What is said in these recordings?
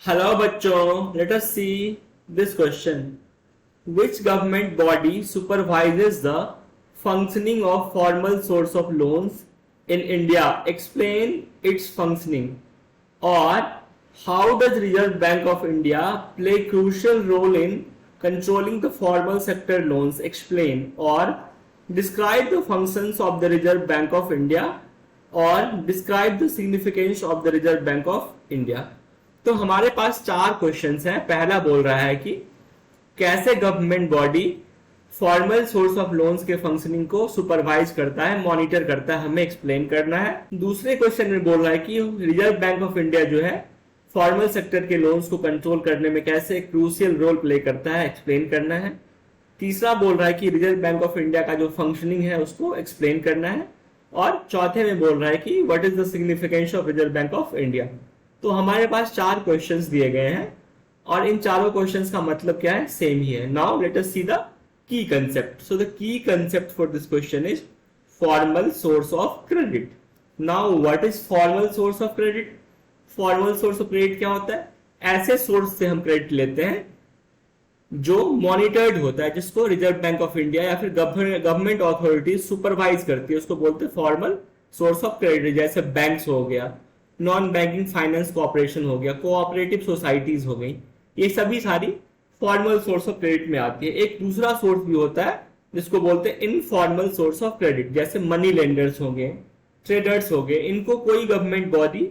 Hello बच्चों, let us see this question. Which government body supervises the functioning of formal source of loans in India? Explain its functioning. Or how does Reserve Bank of India play crucial role in controlling the formal sector loans? Explain. Or describe the functions of the Reserve Bank of India. Or describe the significance of the Reserve Bank of India. तो हमारे पास चार questions हैं। पहला बोल रहा है कि कैसे government body formal source of loans के फंक्शनिंग को सुपरवाइज करता है, मॉनिटर करता है, हमें एक्सप्लेन करना है। दूसरे क्वेश्चन में बोल रहा है कि रिजर्व बैंक ऑफ इंडिया जो है फॉर्मल सेक्टर के लोन्स को कंट्रोल करने में कैसे क्रूशियल रोल प्ले करता है, एक्सप्लेन करना है। तीसरा बोल रहा है कि रिजर्व बैंक ऑफ इंडिया का जो फंक्शनिंग है उसको एक्सप्लेन करना है। और चौथे में बोल रहा है कि what is the significance of reserve bank of India. तो हमारे पास चार क्वेश्चंस दिए गए हैं और इन चारों क्वेश्चंस का मतलब क्या है, सेम ही है। Now let us see the key concept. So the key concept for this question is formal source of credit. Now what is formal source of credit? Formal source of credit क्या होता है? ऐसे source से हम credit लेते हैं जो monitored होता है, जिसको रिजर्व बैंक ऑफ इंडिया या फिर गवर्नमेंट अथॉरिटी सुपरवाइज करती है, उसको बोलते हैं फॉर्मल सोर्स ऑफ क्रेडिट। जैसे बैंक्स हो गया, नॉन बैंकिंग फाइनेंस कॉर्पोरेशन हो गया, कोऑपरेटिव सोसाइटीज हो गई, ये सभी सारी फॉर्मल सोर्स ऑफ क्रेडिट में आती है। एक दूसरा सोर्स भी होता है जिसको बोलते हैं इनफॉर्मल सोर्स ऑफ क्रेडिट, जैसे मनी लेंडर्स हो गए, ट्रेडर्स हो गए। इनको कोई गवर्नमेंट बॉडी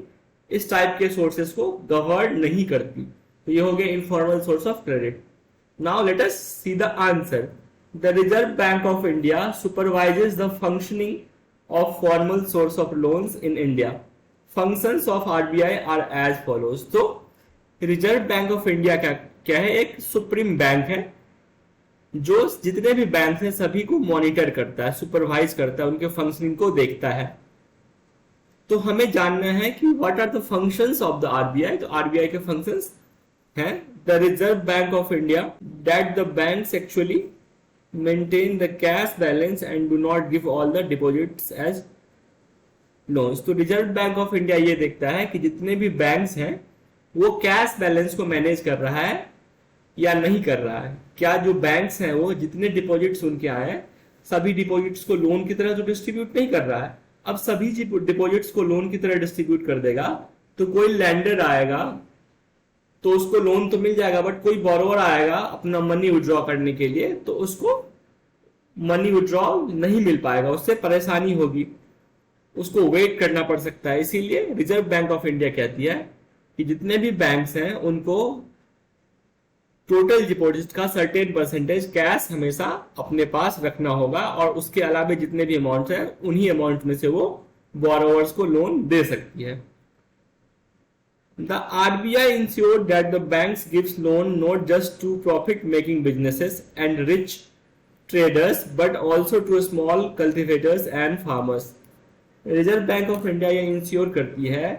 इस टाइप के सोर्सेस को गवर्न नहीं करती। तो ये हो गया informal source of credit. Now let us see the answer. The reserve bank of India supervises the functioning of formal source of loans in India. Functions of RBI are as follows. तो reserve bank of India क्या है? एक supreme bank है जो जितने भी bank हैं सभी को मॉनिटर करता है, सुपरवाइज करता है, उनके फंक्शनिंग को देखता है। तो हमें जानना है कि what are the functions of the RBI. तो आरबीआई के फंक्शंस हैं the reserve bank of India that the banks actually maintain the cash balance and do not give all the deposits as loans. तो reserve bank of India ये देखता है कि जितने भी बैंक्स हैं वो कैश बैलेंस को मैनेज कर रहा है या नहीं कर रहा है। क्या जो बैंक्स हैं वो जितने डिपॉजिट्स उनके आए हैं सभी डिपॉजिट्स को लोन की तरह तो डिस्ट्रीब्यूट नहीं कर रहा है। अब सभी डिपॉजिट्स को लोन की तरह डिस्ट्रीब्यूट कर देगा तो कोई लैंडर आएगा तो उसको लोन तो मिल जाएगा, बट कोई बोरोवर आएगा अपना मनी विड्रॉ करने के लिए तो उसको मनी विड्रॉ नहीं मिल पाएगा, उससे परेशानी होगी, उसको वेट करना पड़ सकता है। इसीलिए रिजर्व बैंक ऑफ इंडिया कहती है कि जितने भी बैंक्स हैं उनको टोटल डिपॉजिट का सर्टेन परसेंटेज कैश हमेशा अपने पास रखना होगा और उसके अलावा जितने भी अमाउंट है उन्हीं अमाउंट में से वो बोरोवर्स को लोन दे सकती है। The RBI insure that the banks gives loan not just to profit making businesses and rich traders but also to small cultivators and farmers. Reserve bank of India ये insure करती है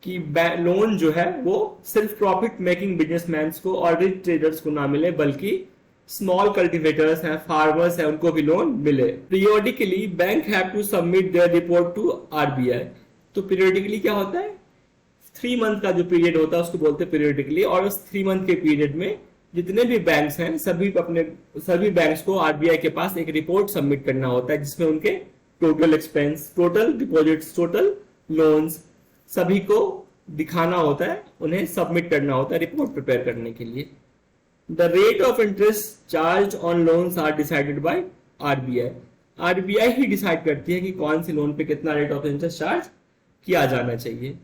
कि loan जो है वो सिर्फ प्रॉफिट मेकिंग बिजनेसमैन को और रिच ट्रेडर्स को ना मिले, बल्कि स्मॉल कल्टिवेटर्स हैं, फार्मर्स हैं, उनको भी लोन मिले। Periodically bank have to submit their report to RBI. तो पीरियोडिकली क्या होता है? 3 मंथ का जो पीरियड होता है उसको बोलते हैं पीरियोडिकली। और उस 3 मंथ के पीरियड में जितने भी बैंक्स हैं सभी बैंक्स को आरबीआई के पास एक रिपोर्ट सबमिट करना होता है जिसमें उनके total expense, total deposits, total loans सभी को दिखाना होता है, उन्हें सबमिट करना होता है रिपोर्ट प्रिपेयर करने के लिए। The rate of interest charge on loans are decided by RBI. RBI ही डिसाइड करती है कि कौन से लोन पे कितना रेट ऑफ इंटरेस्ट चार्ज किया जाना चाहिए।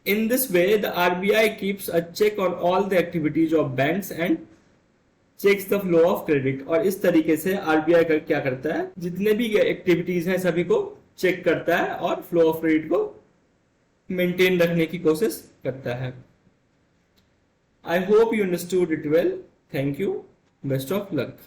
In this way the RBI keeps a check on all the activities of banks and checks the flow of credit. और इस तरीके से आरबीआई क्या करता है, जितने भी एक्टिविटीज हैं सभी को चेक करता है और फ्लो ऑफ क्रेडिट को मेंटेन रखने की कोशिश करता है। I hope you understood it well. Thank you. Best of luck.